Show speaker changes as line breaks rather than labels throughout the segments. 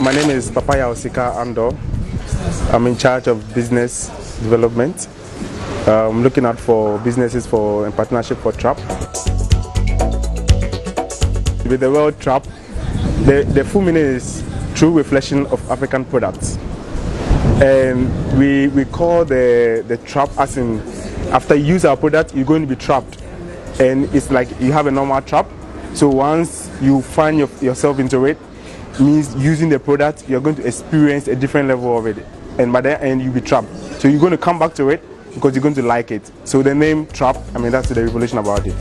My name is Papaya Osika Ando. I'm in charge of business development. I'm looking out for businesses in partnership for TRAP. With the word TRAP, the full meaning is true reflection of African products. And we call the trap as in after you use our product, you're going to be trapped. And it's like you have a normal trap. So once you find yourself into it, means using the product, you're going to experience a different level of it. And by the end, you'll be trapped. So you're going to come back to it because you're going to like it. So the name trap, I mean, that's the revelation about it.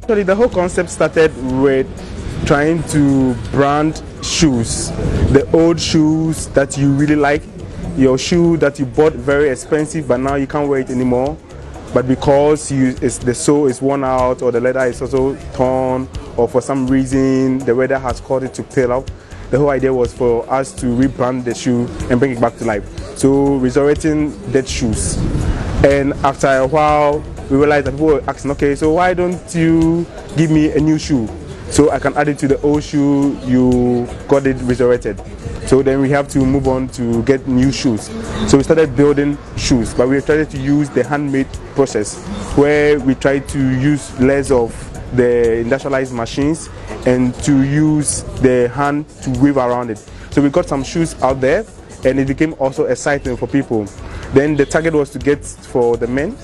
Actually, the whole concept started with trying to brand shoes. The old shoes that you really like, your shoe that you bought very expensive, but now you can't wear it anymore. But because the sole is worn out, or the leather is also torn, or for some reason the weather has caused it to peel out, the whole idea was for us to rebrand the shoe and bring it back to life. So resurrecting dead shoes. And after a while, we realized that people were asking, okay, so why don't you give me a new shoe? So I can add it to the old shoe, you got it resurrected. So then we have to move on to get new shoes. So we started building shoes, but we tried to use the handmade process where we tried to use less of the industrialized machines and to use the hand to weave around it. So we got some shoes out there and it became also exciting for people. Then the target was to get for the men,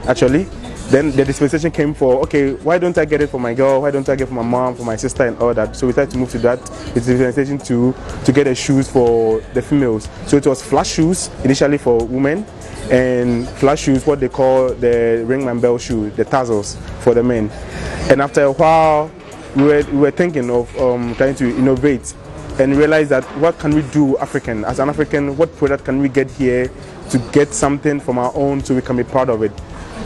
actually. Then the dispensation came for, okay, why don't I get it for my girl? Why don't I get it for my mom, for my sister and all that? So we tried to move to that dispensation to get the shoes for the females. So it was flat shoes initially for women and flat shoes, what they call the ring and bell shoe, the tassels for the men. And after a while, we were thinking of trying to innovate and realize that what can we do African? As an African, what product can we get here to get something from our own so we can be proud of it?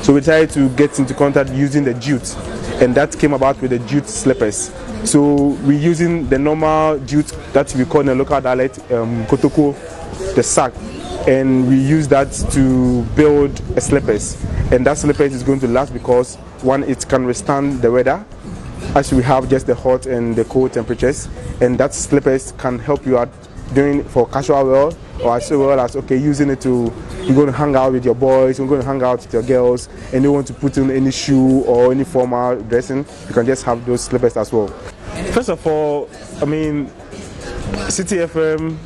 So we tried to get into contact using the jute, and that came about with the jute slippers. So we're using the normal jute that we call in the local dialect kotoko, the sack, and we use that to build a slippers. And that slippers is going to last because one, it can withstand the weather, as we have just the hot and the cold temperatures, and that slippers can help you out doing for casual wear, or as well as using it to, you're going to hang out with your boys, you're going to hang out with your girls, and you want to put in any shoe or any formal dressing, you can just have those slippers as well. First of all, I mean, Citi FM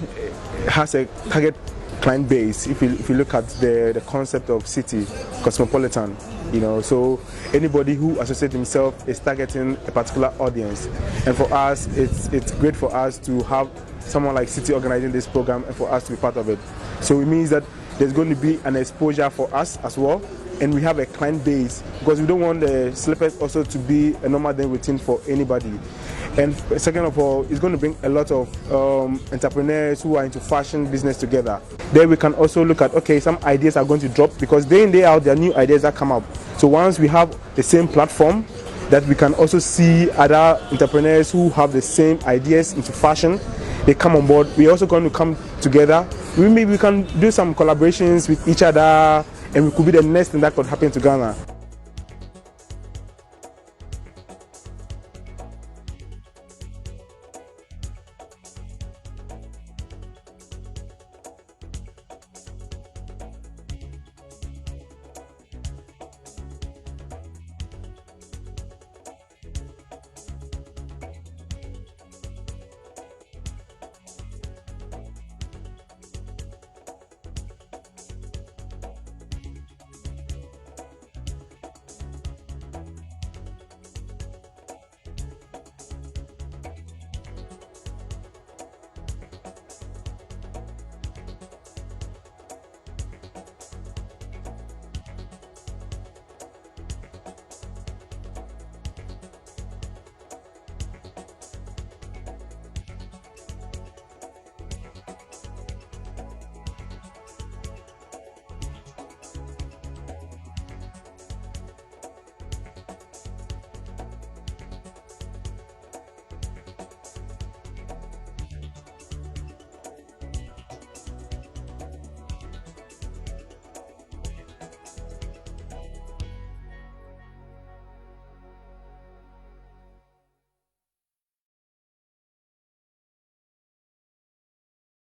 has a target client base. If you look at the concept of city, cosmopolitan, so anybody who associates himself is targeting a particular audience. And for us, it's great for us to have someone like Citi organizing this program and for us to be part of it. So it means that there's going to be an exposure for us as well, and we have a client base because we don't want the slippers also to be a normal day routine for anybody. And second of all, it's going to bring a lot of entrepreneurs who are into fashion business together. Then we can also look at, some ideas are going to drop because day in, day out, there are new ideas that come up. So once we have the same platform, that we can also see other entrepreneurs who have the same ideas into fashion, they come on board. We're also going to come together. Maybe we can do some collaborations with each other, and we could be the next thing that could happen to Ghana.